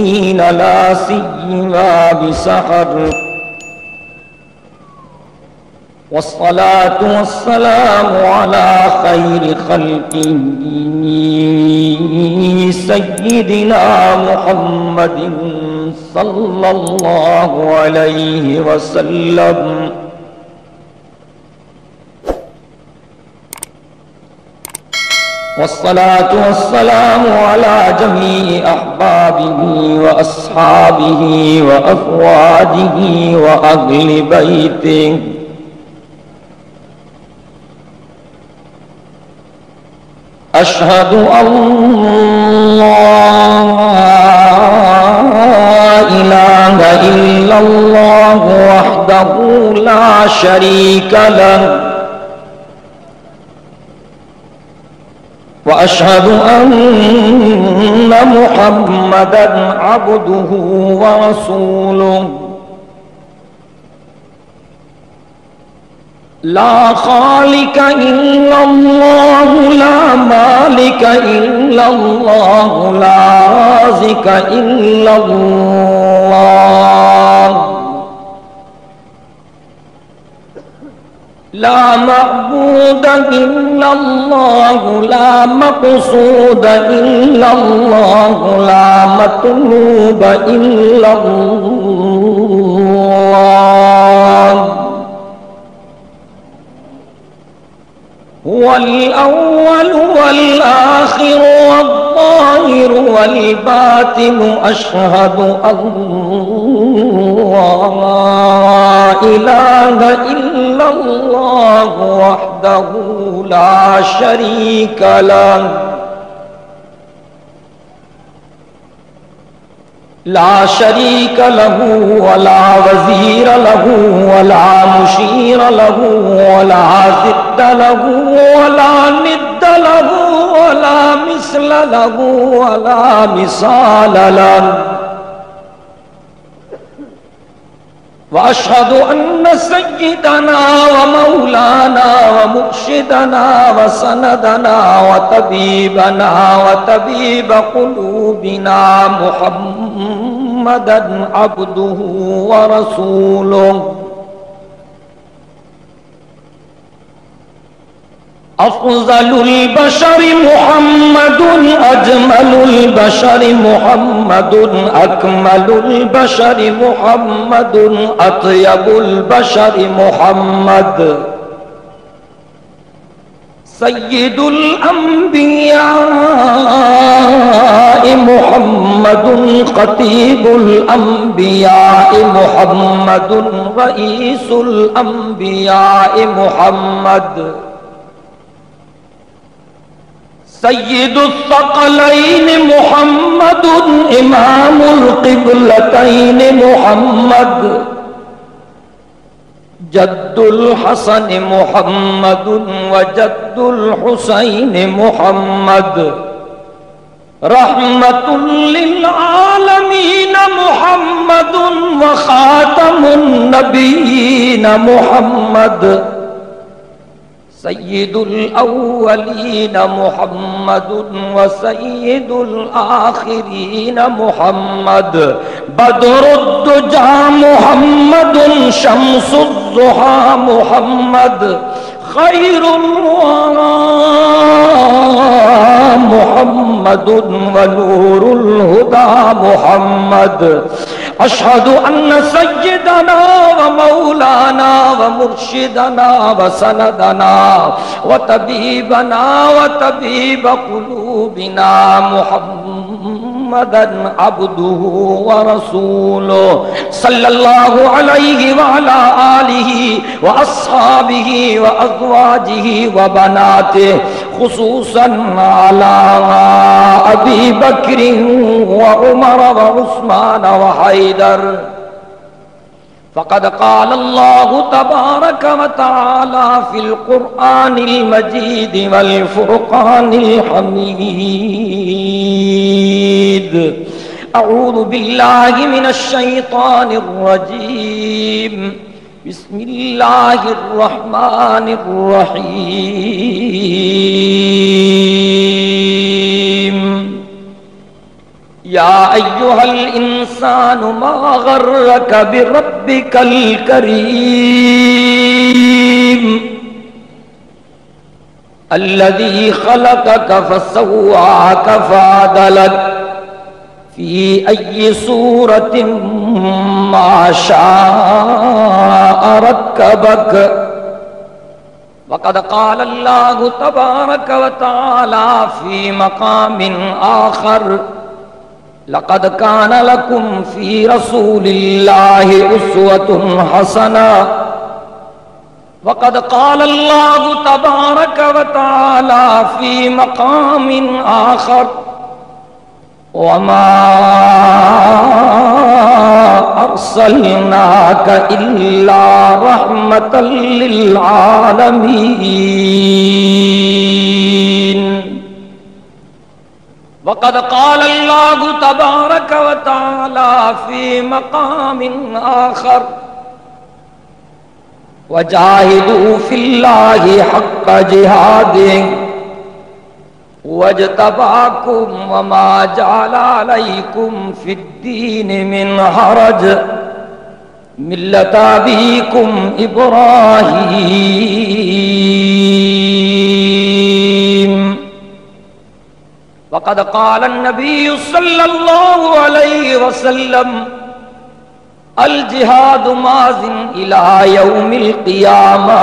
لا سيما بسحر والصلاة والسلام على خير خلقه سيدنا محمد صلى الله عليه وسلم والصلاة والسلام على جميع أحبابه وأصحابه وأزواجه وأهل بيته أشهد أن لا إله إلا الله وحده لا شريك له وأشهد أن محمدًا عبده ورسوله لا خالق إلا الله لا مالك إلا الله لا رازق إلا الله لا معبود إلا الله لا مقصود إلا الله لا مطلوب إلا الله هو الأول والآخر والظاهر والباطن أشهد أن لا إله إلا الله وحده لا شريك له لا شريك له ولا وزير له ولا مشير له ولا ضد له ولا ند له ولا مثل له ولا مثال له وأشهد أن سيدنا ومولانا ومرشدنا وسندنا وطبيبنا وطبيب قلوبنا محمدًا عبده ورسوله أفضل البشر محمد أجمل البشر محمد أكمل البشر محمد أطيب البشر محمد سيد الأنبياء محمد خطيب الأنبياء محمد رئيس الأنبياء محمد سيد الثقلين محمد إمام القبلتين محمد جد الحسن محمد وجد الحسين محمد رحمة للعالمين محمد وخاتم النبيين محمد سيد الأولين محمد وسيد الآخرين محمد بدر الدجى محمد شمس الضحى محمد خير الورى محمد ونور الهدى محمد أشهد أن سيدنا ومولانا ومرشدنا وسندنا وطبيبنا وطبيب قلوبنا محمدًا عبده ورسوله صلى الله عليه وعلى آله وأصحابه وأزواجه وبناته خصوصاً على أبي بكر وعمر وعثمان وحيدر فقد قال الله تبارك وتعالى في القرآن المجيد والفرقان الحميد أعوذ بالله من الشيطان الرجيم بسم الله الرحمن الرحيم یا ایھا الانسان ما غرک بربک الکریم الذی خلقک فسواک فعدلک فی ای صورت ما شاء رکبک وقد قال اللہ تبارک وتعالی فی مقام آخر لقد كان لكم في رسول الله أسوة حسنة وقد قال الله تبارك وتعالى في مقام آخر وما أرسلناك إلا رحمة للعالمين وقد قال الله تبارك وتعالى في مقام آخر وجاهدوا في الله حق جهاده واجتباكم وما جعل عليكم في الدين من حرج ملة أبيكم إبراهيم وقد قال النبي صلى الله عليه وسلم الجهاد ماض إلى يوم القيامة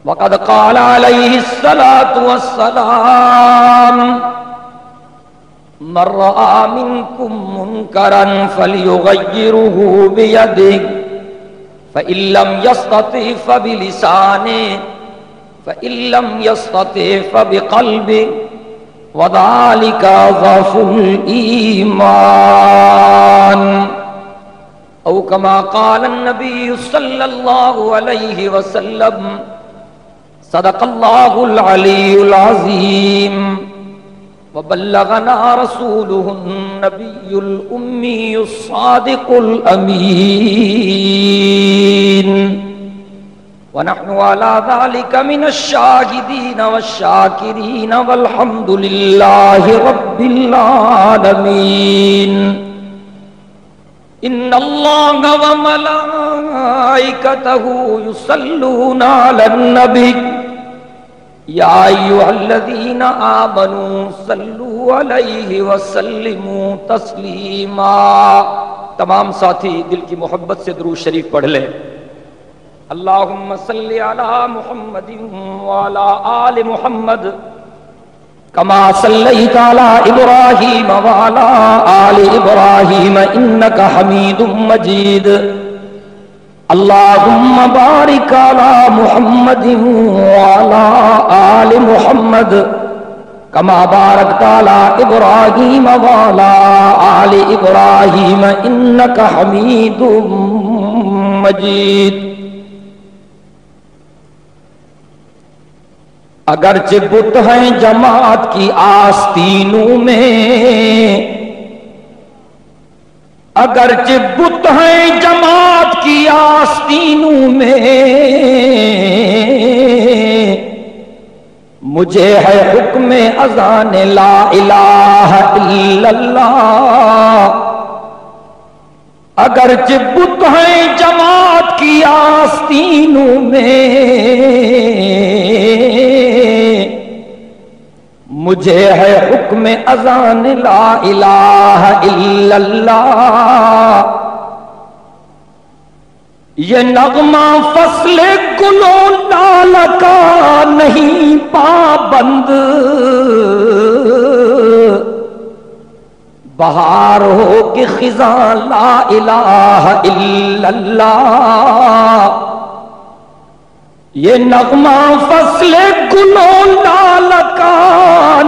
وقد قال عليه الصلاة والسلام من رأى منكم منكرا فليغيره بيده فإن لم يستطع فبلسانه فإن لم يستطع فبقلبه وذلك ضعف الإيمان أو كما قال النبي صلى الله عليه وسلم صدق الله العلي العظيم وبلغنا رسوله النبي الأمي الصادق الأمين ونحن على ذلك من الشاهدين والشاكرين والحمد لله رب العالمين إن الله وملائكته يصلون على النبي يا أيها الذين آمنوا صلوا عليه وسلموا تسليما. تمام ساتھی دل کی محبت سے درود شریف پڑھ لیں. اللہم صلی علی محمد وعلی آل محمد کما صلیت علی ابراہیم وعلی آل ابراہیم انک حمید مجید. اللہم بارک علی محمد وعلی آل محمد کما بارکت علی ابراہیم وعلی آل ابراہیم انک حمید مجید. اگرچہ بت ہیں جماعت کی آستینوں میں، اگرچہ بت ہیں جماعت کی آستینوں میں، مجھے ہے حکم اذان لا الہ الا اللہ. اگرچہ بت ہیں جماعت کی آستینوں میں، مجھے ہے حکم اذان لا الہ الا اللہ. یہ نغمہ فصل گلو لال کا نہیں پابند، بہار ہو کہ خزاں لا الہ الا اللہ. یہ نغمہ فصل گلو لال کا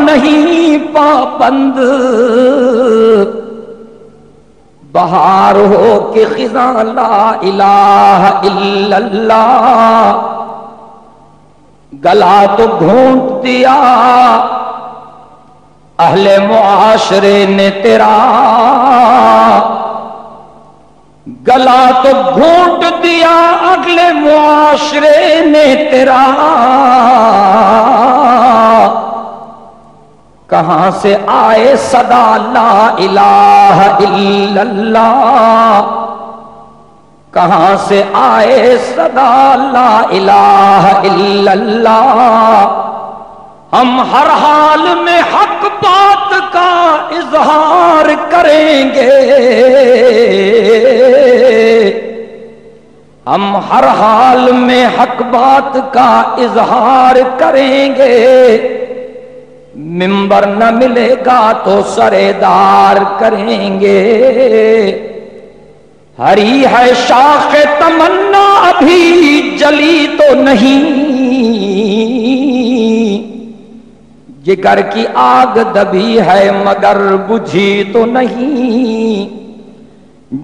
نہیں پابند، بہار ہو کہ خزاں لا الہ الا اللہ. گلا تو گھونٹ دیا اہل معاشرے نے تیرا، گلا تو گھونٹ دیا اگلے معاشرے نے تیرا. کہاں سے آئے صدا لا الہ الا اللہ، کہاں سے آئے صدا لا الہ الا اللہ، ہم ہر حال میں حق بات کا اظہار کریں گے، ہم ہر حال میں حق بات کا اظہار کریں گے، منبر نہ ملے گا تو سردار کریں گے، ہری ہے شاخ تمنا ابھی جلی تو نہیں، جگر کی آگ دبی ہے مگر بجھی تو نہیں،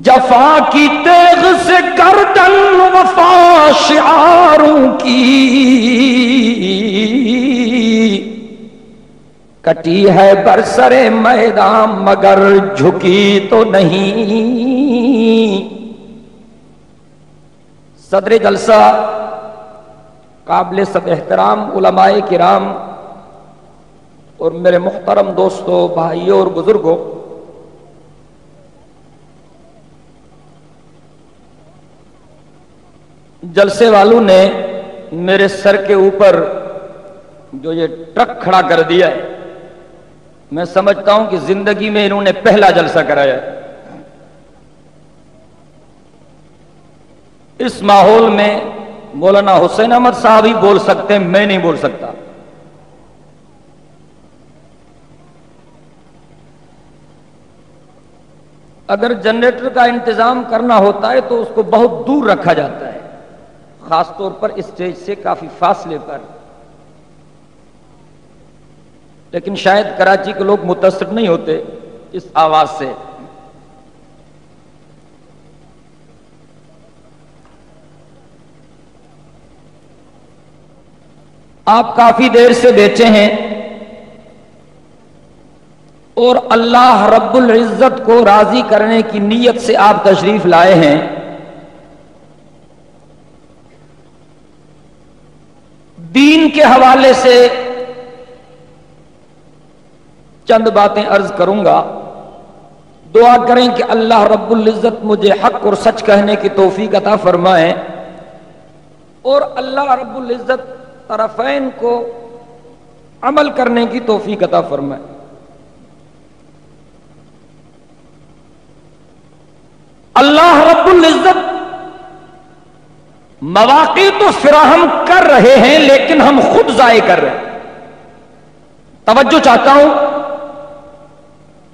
جفا کی تیغ سے گردن وفا شعاروں کی کٹی ہے برسر میدان مگر جھکی تو نہیں۔ صدر جلسہ قابل سب احترام علماء کرام اور میرے محترم دوستوں، بھائیوں اور بزرگوں، جلسے والوں نے میرے سر کے اوپر جو یہ ٹرک کھڑا کر دیا ہے، میں سمجھتا ہوں کہ زندگی میں انہوں نے پہلا جلسہ کرایا ہے۔ اس ماحول میں مولانا حسین احمد صاحب ہی بول سکتے ہیں، میں نہیں بول سکتا۔ اگر جنریٹر کا انتظام کرنا ہوتا ہے تو اس کو بہت دور رکھا جاتا ہے، خاص طور پر اسٹیج سے کافی فاصلے پر، لیکن شاید کراچی کے لوگ متاثر نہیں ہوتے اس آواز سے۔ آپ کافی دیر سے بیٹھے ہیں اور اللہ رب العزت کو راضی کرنے کی نیت سے آپ تشریف لائے ہیں۔ دین کے حوالے سے چند باتیں عرض کروں گا، دعا کریں کہ اللہ رب العزت مجھے حق اور سچ کہنے کی توفیق عطا فرمائے، اور اللہ رب العزت طرفین کو عمل کرنے کی توفیق عطا فرمائے۔ اللہ رب العزت مواقع تو فراہم کر رہے ہیں لیکن ہم خود ضائع کر رہے ہیں۔ توجہ چاہتا ہوں،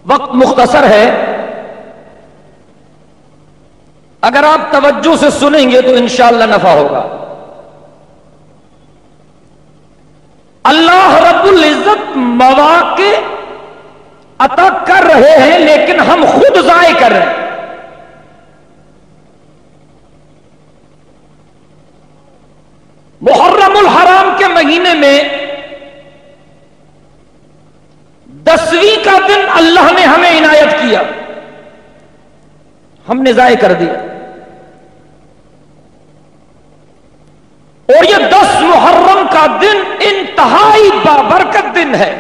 وقت مختصر ہے، اگر آپ توجہ سے سنیں گے تو انشاءاللہ نفع ہوگا۔ اللہ رب العزت مواقع عطا کر رہے ہیں لیکن ہم خود ضائع کر رہے ہیں۔ محرم الحرام کے مہینے میں 10ویں کا دن اللہ نے ہمیں عنایت کیا، ہم نے ضائع کر دیا، اور یہ 10 محرم کا دن انتہائی بابرکت دن ہے۔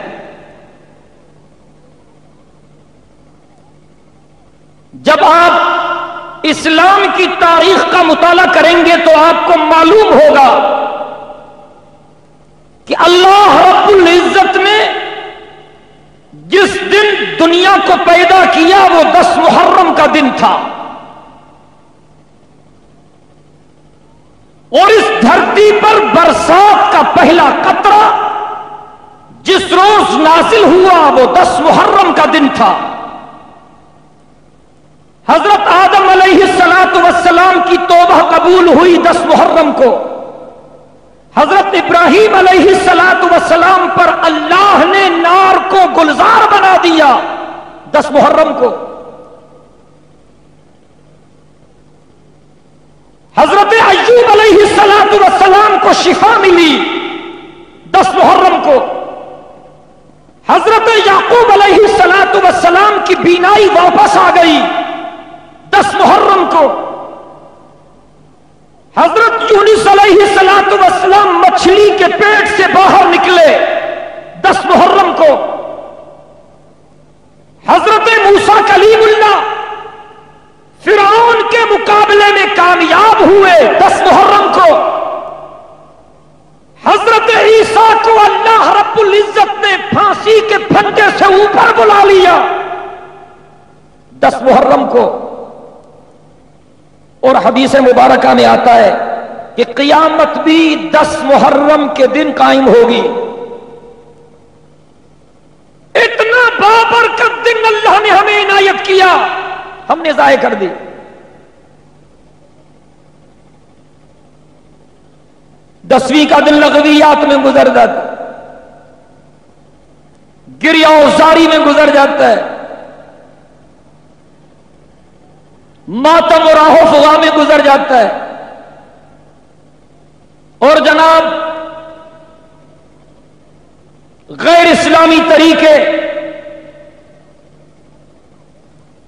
جب آپ اسلام کی تاریخ کا مطالعہ کریں گے تو آپ کو معلوم ہوگا کہ اللہ رب العزت نے جس دن دنیا کو پیدا کیا وہ 10 محرم کا دن تھا، اور اس دھرتی پر برسات کا پہلا قطرہ جس روز نازل ہوا وہ 10 محرم کا دن تھا۔ حضرت آدم علیہ السلام کی توبہ قبول ہوئی 10 محرم کو، حضرت ابراہیم علیہ السلام پر اللہ نے نار کو گلزار بنا دیا 10 محرم کو، حضرت ایوب علیہ السلام کو شفا ملی 10 محرم کو، حضرت یعقوب علیہ السلام کی بینائی واپس آ گئی 10 محرم کو، حضرت یونس علیہ السلام مچھلی کے پیٹ سے باہر نکلے 10 محرم کو، حضرت موسیٰ کلیم اللہ فرعون کے مقابلے میں کامیاب ہوئے 10 محرم کو. حضرت عیسیٰ کو اللہ رب العزت نے پھانسی کے پھندے سے اوپر بلا لیا 10 محرم کو. اور حدیث مبارکہ میں آتا ہے کہ قیامت بھی 10 محرم کے دن قائم ہوگی. اتنا بابرکت دن اللہ نے ہمیں عنایت کیا، ہم نے ضائع کر دی. دسویں کا دن لغویات میں گزر جاتا ہے، گریا و زاری میں گزر جاتا ہے، ماتم و راہ و فغاں میں گزر جاتا ہے. اور جناب غیر اسلامی طریقے،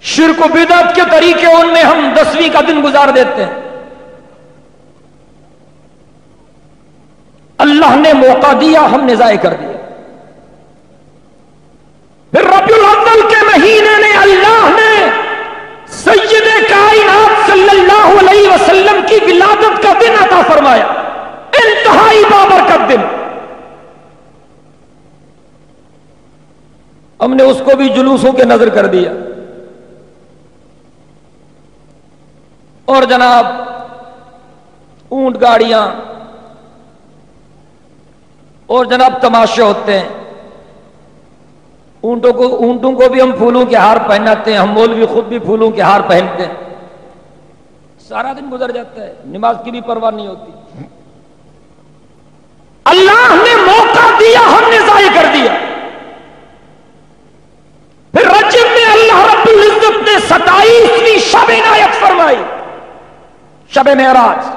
شرک و بدعت کے طریقے، ان میں ہم 10ویں کا دن گزار دیتے ہیں. اللہ نے موقع دیا، ہم نے ضائع کر دیا. پھر ربیع الاول کے مہینے میں اللہ نے سید کائنات صلی اللہ علیہ وسلم کی ولادت کا دن عطا فرمایا، انتہائی بابرکت دن. ہم نے اس کو بھی جلوسوں کے نظر کر دیا. اور جناب اونٹ گاڑیاں اور جناب تماشے ہوتے ہیں. اونٹوں کو بھی ہم پھولوں کے ہار پہناتے ہیں، ہم مولوی خود بھی پھولوں کے ہار پہنتے ہیں. سارا دن گزر جاتا ہے، نماز کی بھی پرواہ نہیں ہوتی. اللہ نے موقع دیا، ہم نے ضائع کر دیا. پھر رجب میں اللہ رب العزت نے 27ویں شب عنایت فرمائی، شب معراج.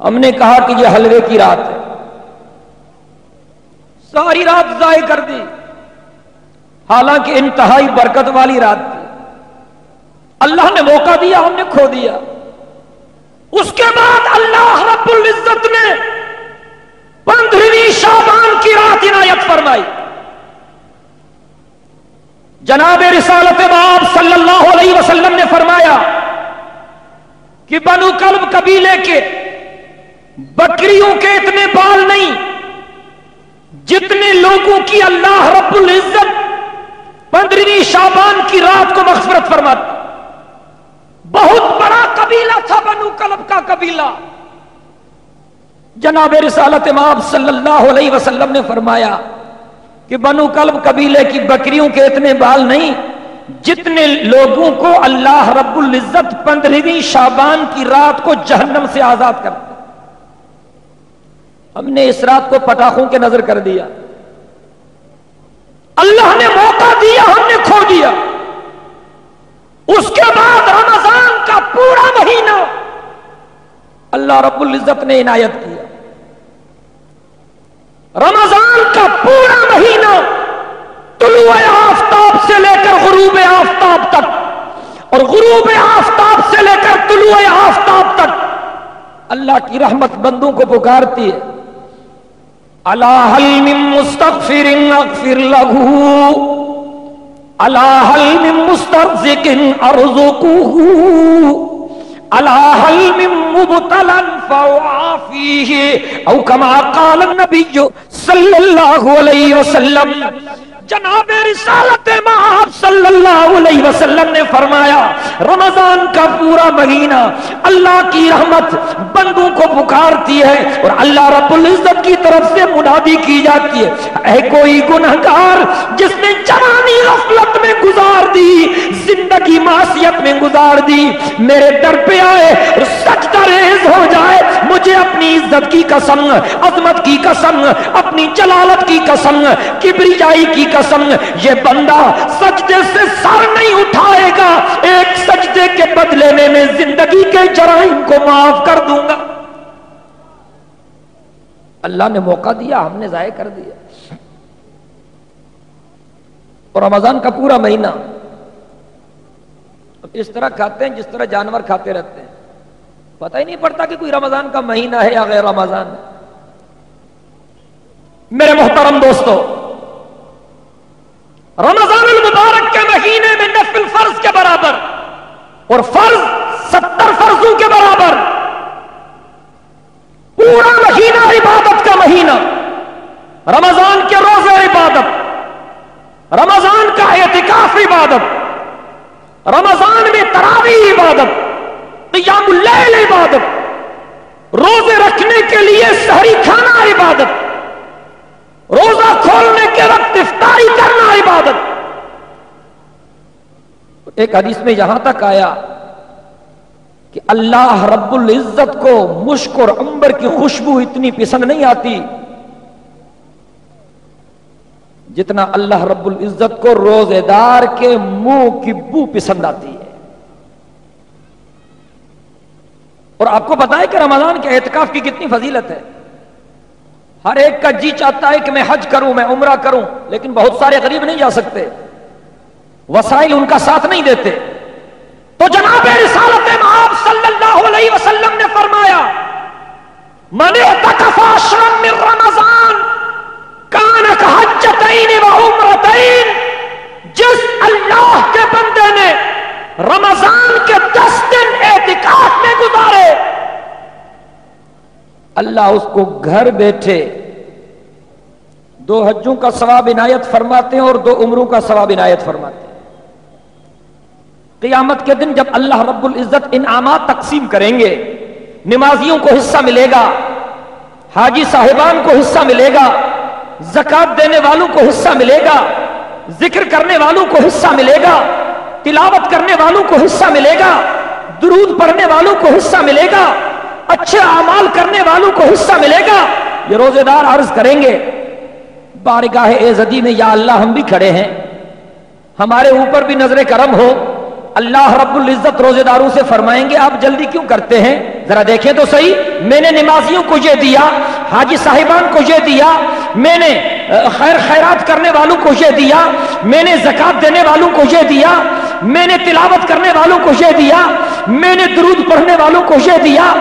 ہم نے کہا کہ یہ حلوے کی رات ہے، ساری رات ضائع کر دی، حالانکہ انتہائی برکت والی رات تھی. اللہ نے موقع دیا، ہم نے کھو دیا. اس کے بعد اللہ رب العزت نے 15ویں شعبان کی رات عنایت فرمائی. جناب رسالت مآب صلی اللہ علیہ وسلم نے فرمایا کہ بنو کلب قبیلے کے بکریوں کے اتنے بال نہیں جتنے لوگوں کی اللہ رب العزت 15ویں شعبان کی رات کو مغفرت فرماتا. بہت بڑا قبیلہ تھا بنو کلب کا قبیلہ. جناب رسالت مآب صلی اللہ علیہ وسلم نے فرمایا کہ بنو کلب قبیلے کی بکریوں کے اتنے بال نہیں جتنے لوگوں کو اللہ رب العزت 15ویں شعبان کی رات کو جہنم سے آزاد کرتا. ہم نے اس رات کو پٹاخوں کے نظر کر دیا. اللہ نے موقع دیا، ہم نے کھو دیا. اس کے بعد رمضان کا پورا مہینہ اللہ رب العزت نے عنایت کیا. رمضان کا پورا مہینہ طلوع آفتاب سے لے کر غروب آفتاب تک اور غروب آفتاب سے لے کر طلوع آفتاب تک اللہ کی رحمت بندوں کو پکارتی ہے. الا هل من مستغفر اغفر له الا هل من مسترزق ارزقه الا هل من مبتلا فاعافيه او كما قال النبي صلی اللہ علیہ وسلم. جناب رسالت مآب صلی اللہ علیہ وسلم نے فرمایا رمضان کا پورا مہینہ اللہ کی رحمت بندوں کو پکارتی ہے اور اللہ رب العزت کی طرف سے منادی کی جاتی ہے، اے کوئی گنہگار جس نے جوانی غفلت میں گزار دی، زندگی معصیت میں گزار دی، میرے در پہ آئے اور سجدہ ریز ہو جائے. مجھے اپنی عزت کی قسم، عظمت کی قسم، اپنی جلالت کی قسم، کبریائی کی قسم، یہ بندہ سجدے سے سر نہیں اٹھائے گا، ایک سجدے کے بدلے میں میں زندگی کے جرائم کو معاف کر دوں گا. اللہ نے موقع دیا، ہم نے ضائع کر دیا. اور رمضان کا پورا مہینہ اس طرح کھاتے ہیں جس طرح جانور کھاتے رہتے ہیں، پتہ ہی نہیں پڑتا کہ کوئی رمضان کا مہینہ ہے یا غیر رمضان ہے. میرے محترم دوستو، رمضان المبارک کے مہینے میں نفل فرض کے برابر اور فرض 70 فرضوں کے برابر، پورا مہینہ عبادت کا مہینہ، رمضان کے روزے عبادت، رمضان کا اعتکاف عبادت، رمضان میں تراویح عبادت، قیام اللیل عبادت، روزے رکھنے کے لیے سحری کھانا عبادت، روزہ کھولنے کے وقت افطاری کرنا عبادت۔ ایک حدیث میں یہاں تک آیا کہ اللہ رب العزت کو مشک اور عنبر کی خوشبو اتنی پسند نہیں آتی جتنا اللہ رب العزت کو روزے دار کے منہ کی بو پسند آتی ہے۔ اور آپ کو پتا ہے کہ رمضان کے اعتکاف کی کتنی فضیلت ہے۔ ہر ایک کا جی چاہتا ہے کہ میں حج کروں، میں عمرہ کروں، لیکن بہت سارے غریب نہیں جا سکتے، وسائل ان کا ساتھ نہیں دیتے۔ تو جناب رسالت مآب صلی اللہ علیہ وسلم نے فرمایا من اعتکف عشرا من رمضان کان کحجتین و عمرتین، جس اللہ کے بندے نے رمضان کے 10 دن اعتکاف میں گزارے، اللہ اس کو گھر بیٹھے 2 حجوں کا ثواب عنایت فرماتے ہیں اور 2 عمروں کا ثواب عنایت فرماتے ہیں۔ قیامت کے دن جب اللہ رب العزت انعامات تقسیم کریں گے، نمازیوں کو حصہ ملے گا، حاجی صاحبان کو حصہ ملے گا، زکات دینے والوں کو حصہ ملے گا، ذکر کرنے والوں کو حصہ ملے گا، تلاوت کرنے والوں کو حصہ ملے گا، درود پڑھنے والوں کو حصہ ملے گا، اچھے اعمال کرنے والوں کو حصہ ملے گا۔ یہ روزے دار عرض کریں گے بارگاہ ایزدی میں، یا اللہ ہم بھی کھڑے ہیں، ہمارے اوپر بھی نظر کرم ہو۔ اللہ رب العزت روزے داروں سے فرمائیں گے آپ جلدی کیوں کرتے ہیں، ذرا دیکھیں تو صحیح، میں نے نمازیوں کو یہ دیا، حاجی صاحبان کو یہ دیا، میں نے خیرات کرنے والوں کو یہ دیا، میں نے زکات دینے والوں کو یہ دیا، میں نے تلاوت کرنے والوں کو یہ دیا، میں نے درود پڑھنے والوں کو یہ دیا،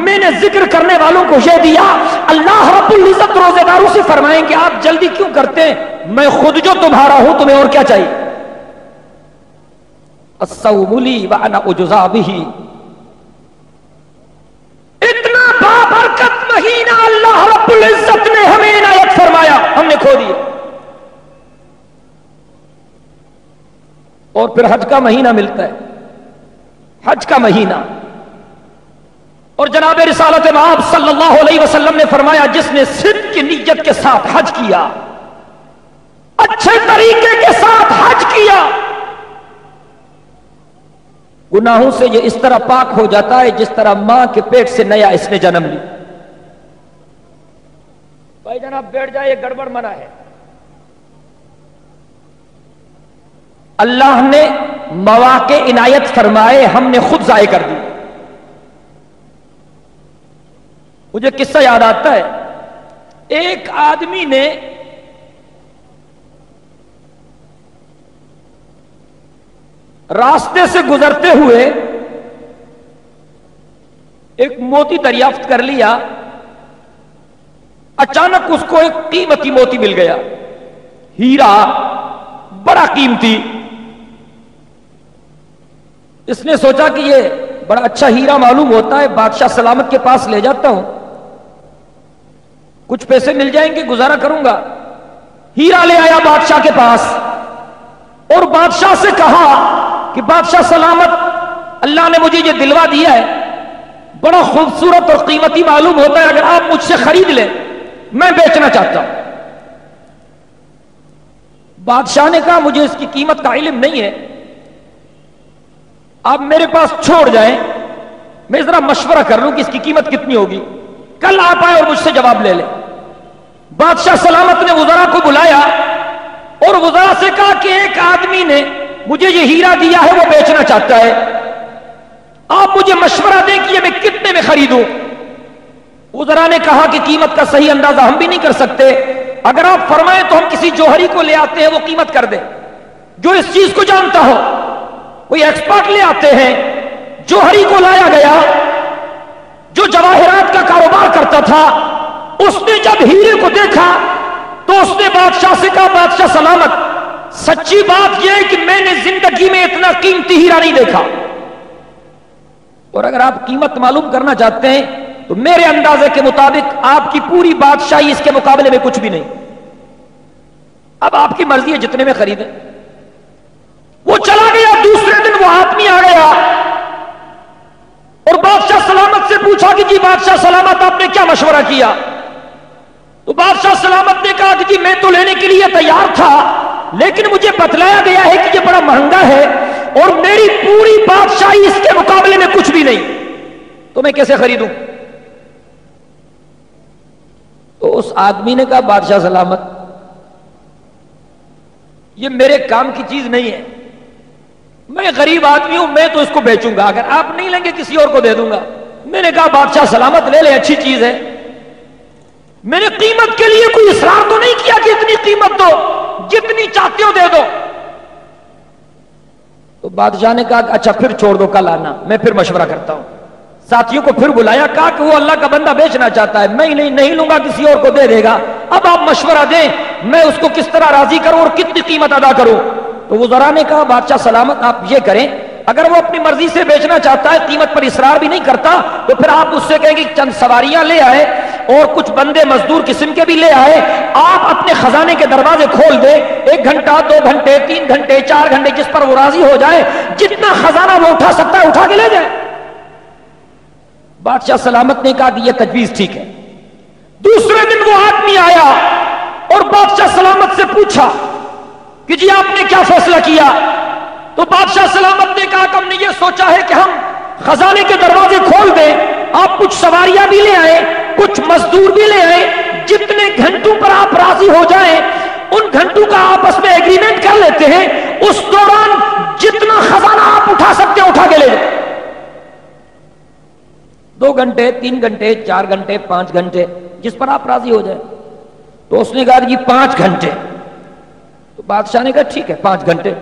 میں نے ذکر کرنے والوں کو یہ دیا۔ اللہ رب العزت روزے داروں سے فرمائیں گے آپ جلدی کیوں کرتے ہیں، میں خود جو تمہارا ہوں، تمہیں اور کیا چاہیے۔ الصوم لی وانا اجزا بہ، اتنا بابرکت مہینہ اللہ رب العزت نے ہمیں عنایت فرمایا، ہم نے کھو دیا۔ اور پھر حج کا مہینہ ملتا ہے، حج کا مہینہ، اور جناب رسالت مآب صلی اللہ علیہ وسلم نے فرمایا جس نے صدق کی نیت کے ساتھ حج کیا، اچھے طریقے کے ساتھ حج کیا، گناہوں سے یہ اس طرح پاک ہو جاتا ہے جس طرح ماں کے پیٹ سے نیا اس نے جنم لی۔ بھائی جناب بیٹھ جائے، یہ گڑبڑ منع ہے۔ اللہ نے مواقع عنایت فرمائے، ہم نے خود ضائع کر دی۔ مجھے قصہ یاد آتا ہے، ایک آدمی نے راستے سے گزرتے ہوئے ایک موتی دریافت کر لیا، اچانک اس کو ایک قیمتی موتی مل گیا، ہیرا بڑا قیمتی۔ اس نے سوچا کہ یہ بڑا اچھا ہیرا معلوم ہوتا ہے، بادشاہ سلامت کے پاس لے جاتا ہوں، کچھ پیسے مل جائیں گے، گزارا کروں گا۔ ہیرا لے آیا بادشاہ کے پاس اور بادشاہ سے کہا کہ بادشاہ سلامت، اللہ نے مجھے یہ دلوا دیا ہے، بڑا خوبصورت اور قیمتی معلوم ہوتا ہے، اگر آپ مجھ سے خرید لیں، میں بیچنا چاہتا ہوں۔ بادشاہ نے کہا مجھے اس کی قیمت کا علم نہیں ہے، آپ میرے پاس چھوڑ جائیں، میں ذرا مشورہ کر لوں کہ اس کی قیمت کتنی ہوگی، کل آپ آئے اور مجھ سے جواب لے لیں۔ بادشاہ سلامت نے وزراء کو بلایا اور وزراء سے کہا کہ ایک آدمی نے مجھے یہ ہیرا دیا ہے، وہ بیچنا چاہتا ہے، آپ مجھے مشورہ دیں کہ یہ میں کتنے میں خریدوں۔ وزراء نے کہا کہ قیمت کا صحیح اندازہ ہم بھی نہیں کر سکتے، اگر آپ فرمائیں تو ہم کسی جوہری کو لے آتے ہیں، وہ قیمت کر دے، جو اس چیز کو جانتا ہو، کوئی ایکسپرٹ لے آتے ہیں۔ جوہری کو لایا گیا جو جواہرات کا کاروبار کرتا تھا، اس نے جب ہیرے کو دیکھا تو اس نے بادشاہ سے کہا بادشاہ سلامت، سچی بات یہ ہے کہ میں نے زندگی میں اتنا قیمتی ہیرا نہیں دیکھا، اور اگر آپ قیمت معلوم کرنا چاہتے ہیں تو میرے اندازے کے مطابق آپ کی پوری بادشاہی اس کے مقابلے میں کچھ بھی نہیں۔ اب آپ کی مرضی ہے جتنے میں خریدیں۔ وہ چلا گیا، دوسرے دن وہ آدمی آ گیا اور بادشاہ سلامت سے پوچھا کہ جی بادشاہ سلامت آپ نے کیا مشورہ کیا؟ تو بادشاہ سلامت نے کہا کہ جی میں تو لینے کے لیے تیار تھا، لیکن مجھے بتلایا گیا ہے کہ یہ بڑا مہنگا ہے اور میری پوری بادشاہی اس کے مقابلے میں کچھ بھی نہیں، تو میں کیسے خریدوں؟ تو اس آدمی نے کہا بادشاہ سلامت یہ میرے کام کی چیز نہیں ہے، میں غریب آدمی ہوں، میں تو اس کو بیچوں گا، اگر آپ نہیں لیں گے کسی اور کو دے دوں گا۔ میں نے کہا بادشاہ سلامت لے لے، اچھی چیز ہے، میں نے قیمت کے لیے کوئی اصرار تو نہیں کیا کہ اتنی قیمت دو، جتنی چاہتے ہو دے دو۔ تو بادشاہ نے کہا اچھا پھر چھوڑ دو، کل آنا، میں پھر مشورہ کرتا ہوں۔ ساتھیوں کو پھر بلایا، کہا کہ وہ اللہ کا بندہ بیچنا چاہتا ہے، میں نہیں لوں گا، کسی اور کو دے دے گا، اب آپ مشورہ دیں میں اس کو کس طرح راضی کروں اور کتنی قیمت ادا کروں۔ تو وزراء نے کہا بادشاہ سلامت آپ یہ کریں، اگر وہ اپنی مرضی سے بیچنا چاہتا ہے، قیمت پر اصرار بھی نہیں کرتا، تو پھر آپ اس سے کہیں گے چند سواریاں لے آئے اور کچھ بندے مزدور قسم کے بھی لے آئے، آپ اپنے خزانے کے دروازے کھول دیں، 1 گھنٹہ 2 گھنٹے 3 گھنٹے 4 گھنٹے جس پر وہ راضی ہو جائے، جتنا خزانہ وہ اٹھا سکتا ہے اٹھا کے لے جائے۔ بادشاہ سلامت نے کہا کہ یہ تجویز ٹھیک ہے۔ دوسرے دن وہ آدمی آیا اور بادشاہ سلامت سے پوچھا کہ جی آپ نے کیا فیصلہ کیا؟ تو بادشاہ سلامت نے کہا کہ ہم نے یہ سوچا ہے کہ ہم خزانے کے دروازے کھول دیں، آپ کچھ سواریاں بھی لے آئیں، کچھ مزدور بھی لے آئیں، جتنے گھنٹوں پر آپ راضی ہو جائیں ان گھنٹوں کا آپس میں ایگریمنٹ کر لیتے ہیں، اس دوران جتنا خزانہ آپ اٹھا سکتے ہیں اٹھا کے لے جائیں۔ 2 گھنٹے 3 گھنٹے 4 گھنٹے 5 گھنٹے جس پر آپ راضی ہو جائیں۔ تو اس نے کہا جی 5 گھنٹے۔ تو بادشاہ نے کہا ٹھیک ہے 5 گھنٹے،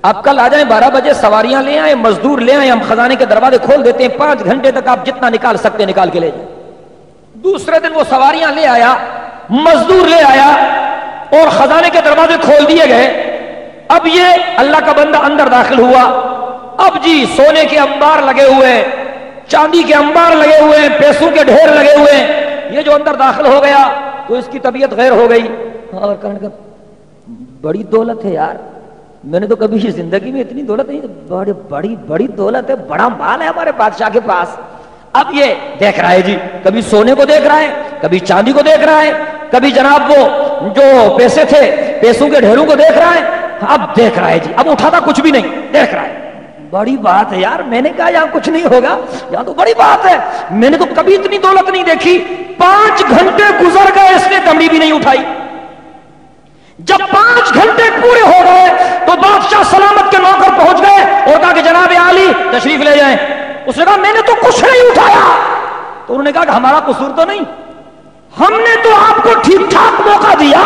آپ کل آ جائیں 12 بجے، سواریاں لے آئیں، مزدور لے آئیں، ہم خزانے کے دروازے کھول دیتے ہیں، 5 گھنٹے تک آپ جتنا نکال سکتے ہیں نکال کے لے جائیں۔ دوسرے دن وہ سواریاں لے آیا، مزدور لے آیا اور خزانے کے دروازے کھول دیے گئے۔ اب یہ اللہ کا بندہ اندر داخل ہوا، اب جی سونے کے انبار لگے ہوئے، چاندی کے انبار لگے ہوئے ہیں، پیسوں کے ڈھیر لگے ہوئے ہیں۔ یہ جو اندر داخل ہو گیا تو اس کی طبیعت غیر ہو گئی اور کہنے لگا بڑی دولت ہے یار، میں نے تو کبھی زندگی میں اتنی دولت نہیں، بڑی دولت ہے، بڑا مال ہے ہمارے بادشاہ کے پاس۔ اب یہ دیکھ رہا ہے جی، کبھی سونے کو دیکھ رہا ہے، کبھی چاندی کو دیکھ رہا ہے، کبھی جناب وہ جو پیسے تھے پیسوں کے ڈھیروں کو دیکھ رہا ہے، اب دیکھ رہا ہے جی، اب اٹھاتا کچھ بھی نہیں، دیکھ رہا ہے بڑی بات ہے یار، میں نے کہا یہاں کچھ نہیں ہوگا، یہاں تو بڑی بات ہے، میں نے تو کبھی اتنی دولت نہیں دیکھی۔ 5 گھنٹے گزر گئے، اس نے دمڑی بھی نہیں اٹھائی۔ جب 5 گھنٹے پورے ہو گئے تو بادشاہ سلامت کے نوکر پہنچ گئے اور کہا کہ جناب عالی تشریف لے جائیں۔ اس نے کہا میں نے تو کچھ نہیں اٹھایا۔ تو انہوں نے کہا کہ ہمارا قصور تو نہیں، ہم نے تو آپ کو ٹھیک ٹھاک موقع دیا،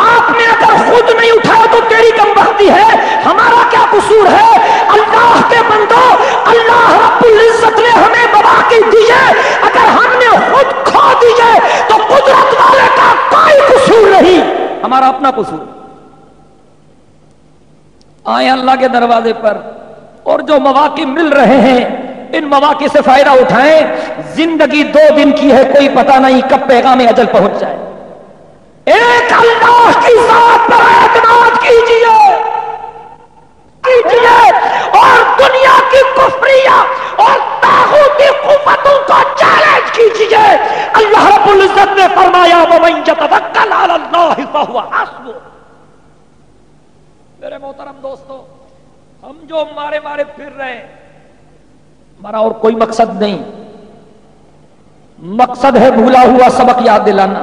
آپ نے اگر خود نہیں اٹھایا تو تیری کم بختی ہے، ہمارا کیا قصور ہے؟ اللہ کے بندو، اللہ رب العزت نے ہمیں مواقع دی ہے، اگر ہم نے خود کھو دی ہے تو قدرت والے کا کوئی قصور نہیں، ہمارا اپنا قصور۔ آئے اللہ کے دروازے پر اور جو مواقع مل رہے ہیں ان مواقع سے فائدہ اٹھائیں۔ زندگی 2 دن کی ہے، کوئی پتہ نہیں کب پیغام اجل پہنچ جائے۔ ایک اللہ کی ذات پر اعتماد کیجیے اور دنیا کی کفریہ اور طاغوتی قوتوں کو چیلنج کیجیے۔ اللہ رب العزت نے فرمایا وَمَن يَتَوَکَّلْ عَلَى اللَّهِ فَهُوَ حَسْبُهُ۔ میرے محترم دوستو، ہم جو مارے پھر رہے ہیں، ہمارا اور کوئی مقصد نہیں، مقصد ہے بھولا ہوا سبق یاد دلانا،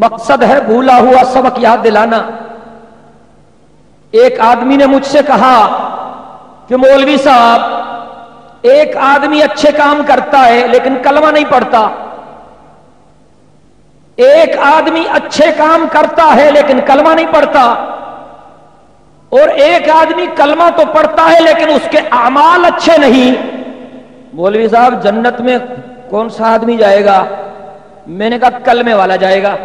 مقصد ہے بھولا ہوا سبق یاد دلانا۔ ایک آدمی نے مجھ سے کہا کہ مولوی صاحب ایک آدمی اچھے کام کرتا ہے لیکن کلمہ نہیں پڑھتا، ایک آدمی اچھے کام کرتا ہے لیکن کلمہ نہیں پڑھتا، اور ایک آدمی کلمہ تو پڑھتا ہے لیکن اس کے اعمال اچھے نہیں۔ مولوی صاحب جنت میں کون سا آدمی جائے گا؟ میں نے کہا کلمے والا جائے گا۔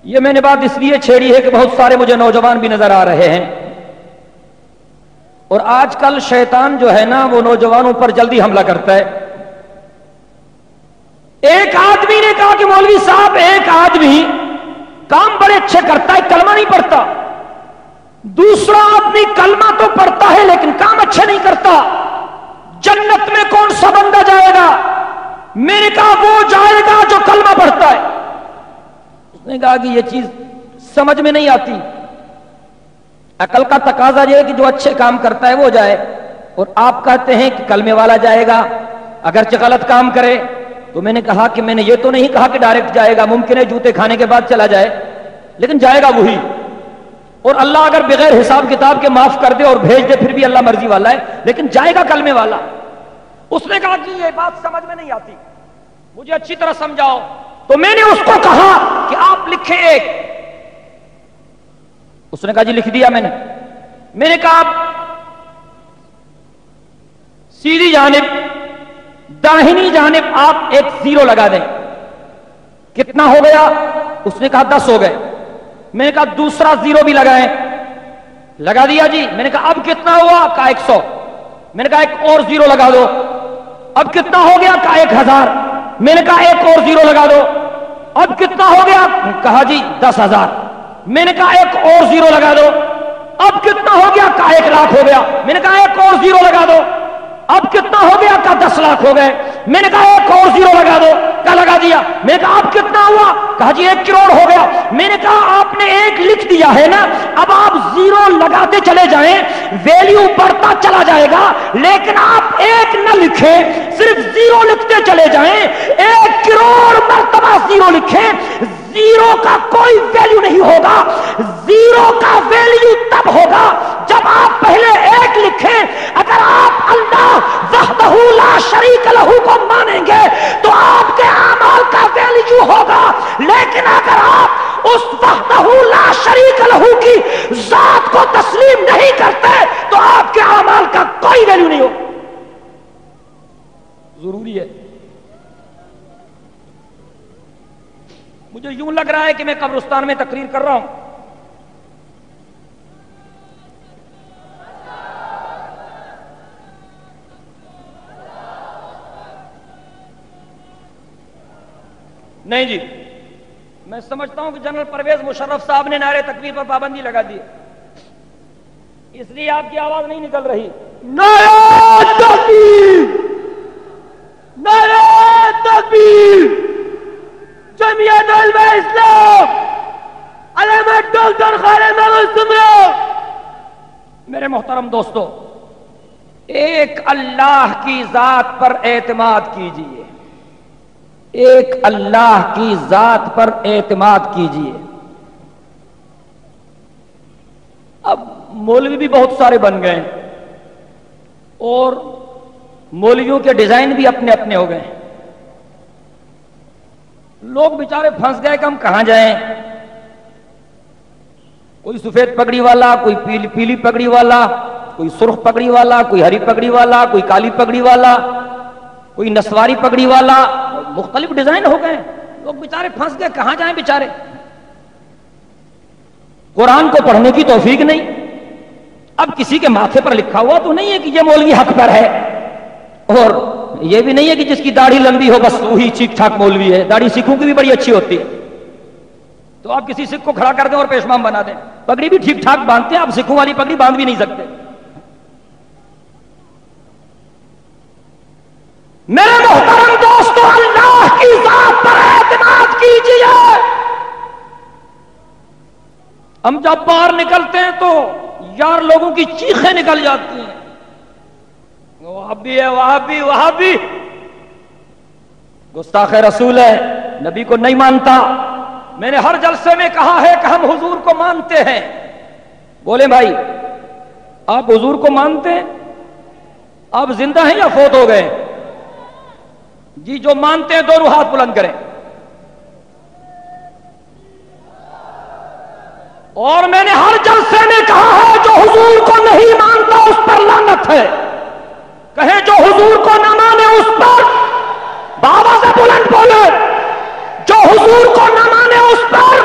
یہ میں نے بات اس لیے چھیڑی ہے کہ بہت سارے مجھے نوجوان بھی نظر آ رہے ہیں، اور آج کل شیطان جو ہے نا وہ نوجوانوں پر جلدی حملہ کرتا ہے۔ ایک آدمی نے کہا کہ مولوی صاحب ایک آدمی کام بڑے اچھے کرتا ہے، کلمہ نہیں پڑھتا، دوسرا آدمی کلمہ تو پڑھتا ہے لیکن کام اچھے نہیں کرتا، جنت میں کون سا بندہ جائے گا؟ میں نے کہا وہ جائے گا جو کلمہ پڑھتا ہے۔ اس نے کہا کہ یہ چیز سمجھ میں نہیں آتی، عقل کا تقاضا یہ ہے کہ جو اچھے کام کرتا ہے وہ جائے، اور آپ کہتے ہیں کہ کلمے والا جائے گا اگرچہ غلط کام کرے۔ تو میں نے کہا کہ میں نے یہ تو نہیں کہا کہ ڈائریکٹ جائے گا، ممکن ہے جوتے کھانے کے بعد چلا جائے، لیکن جائے گا وہی، اور اللہ اگر بغیر حساب کتاب کے معاف کر دے اور بھیج دے پھر بھی اللہ مرضی والا ہے، لیکن جائے گا کلمے والا۔ اس نے کہا کہ یہ بات سمجھ میں نہیں آتی، مجھے اچھی طرح سمجھاؤ۔ تو میں نے اس کو کہا کہ آپ لکھیں ایک۔ اس نے کہا جی لکھ دیا میں نے کہا آپ سیدھی جانب داہنی جانب آپ ایک زیرو لگا دیں، کتنا ہو گیا؟ اس نے کہا 10 ہو گئے۔ میں نے کہا دوسرا زیرو بھی لگائیں، لگا دیا جی۔ میں نے کہا اب کتنا ہوا؟ کہا 100۔ میں نے کہا ایک اور زیرو لگا دو، اب کتنا ہو گیا؟ کہا 1000۔ میں نے کہا ایک اور زیرو لگا دو، اب کتنا ہو گیا؟ کہا جی 10,000۔ میں نے کہا ایک اور زیرو لگا دو، اب کتنا ہو گیا؟ کہا 1,00,000 ہو گیا۔ میں نے کہا ایک اور زیرو لگا دو، اب کتنا ہو گیا؟ کہا 10 لاکھ ہو گئے۔ میں نے کہا ایک اور زیرو لگا دو، کہا لگا دیا۔ میں نے کہا اب کتنا ہوا؟ کہا جی 1 کروڑ ہو گیا۔ میں نے کہا آپ نے ایک لکھ دیا ہے نا، اب آپ زیرو لگاتے چلے جائیں، ویلیو بڑھتا چلا جائے گا، لیکن آپ ایک نہ لکھیں، صرف زیرو لکھتے چلے جائیں، 1 کروڑ مرتبہ زیرو لکھیں، زیرو کا کوئی ویلیو نہیں ہوگا۔ زیرو کا ویلیو تب ہوگا جب آپ پہلے ایک لکھیں۔ اگر آپ اللہ وحدہ لا شریک لہ کو مانیں گے تو آپ کے اعمال کا ویلیو ہوگا، لیکن اگر آپ اس وحدہ لا شریک لہ کی ذات کو تسلیم نہیں کرتے تو آپ کے اعمال کا کوئی ویلیو نہیں ہوگا۔ ضروری ہے۔ مجھے یوں لگ رہا ہے کہ میں قبرستان میں تقریر کر رہا ہوں۔ نہیں جی، میں سمجھتا ہوں کہ جنرل پرویز مشرف صاحب نے نعرے تکبیر پر پابندی لگا دی، اس لیے آپ کی آواز نہیں نکل رہی۔ نعرہ تکبیر، نعرہ تکبیر، جمعیت علماء اسلام، علامہ ڈاکٹر خالد محمود سمرو۔ میرے محترم دوستو، ایک اللہ کی ذات پر اعتماد کیجئے، ایک اللہ کی ذات پر اعتماد کیجئے۔ اب مولوی بھی بہت سارے بن گئے اور مولویوں کے ڈیزائن بھی اپنے اپنے ہو گئے، لوگ بیچارے پھنس گئے کہ ہم کہاں جائیں۔ کوئی سفید پگڑی والا، کوئی پیلی پگڑی والا، کوئی سرخ پگڑی والا، کوئی ہری پگڑی والا، کوئی کالی پگڑی والا، کوئی نسواری پگڑی والا، مختلف ڈیزائن ہو گئے، لوگ بیچارے پھنس گئے، کہاں جائیں بیچارے۔ قرآن کو پڑھنے کی توفیق نہیں، اب کسی کے ماتھے پر لکھا ہوا تو نہیں ہے کہ یہ مولوی حق پر ہے، اور یہ بھی نہیں ہے کہ جس کی داڑھی لمبی ہو بس وہی ٹھیک ٹھاک مولوی ہے۔ داڑھی سکھوں کی بھی بڑی اچھی ہوتی ہے، تو آپ کسی سکھ کو کھڑا کر دیں اور پیشمام بنا دیں، پگڑی بھی ٹھیک ٹھاک باندھتے ہیں، آپ سکھوں والی پگڑی باندھ بھی نہیں سکتے۔ میرے محترم دوستو، اللہ کی ذات پر اعتماد کیجئے۔ ہم جب باہر نکلتے ہیں تو یار لوگوں کی چیخیں نکل جاتی ہیں، وہابی ہے، وہابی وہابی، گستاخ رسول ہے، نبی کو نہیں مانتا۔ میں نے ہر جلسے میں کہا ہے کہ ہم حضور کو مانتے ہیں۔ بولے بھائی آپ حضور کو مانتے ہیں؟ آپ زندہ ہیں یا فوت ہو گئے؟ جی جو مانتے ہیں دونوں ہاتھ بلند کریں۔ اور میں نے ہر جلسے میں کہا ہے جو حضور کو نہیں مانتا اس پر لعنت ہے، کہیں جو حضور کو نہ مانے اس پر، بابا سے بلند بولے، جو حضور کو نہ مانے اس پر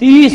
30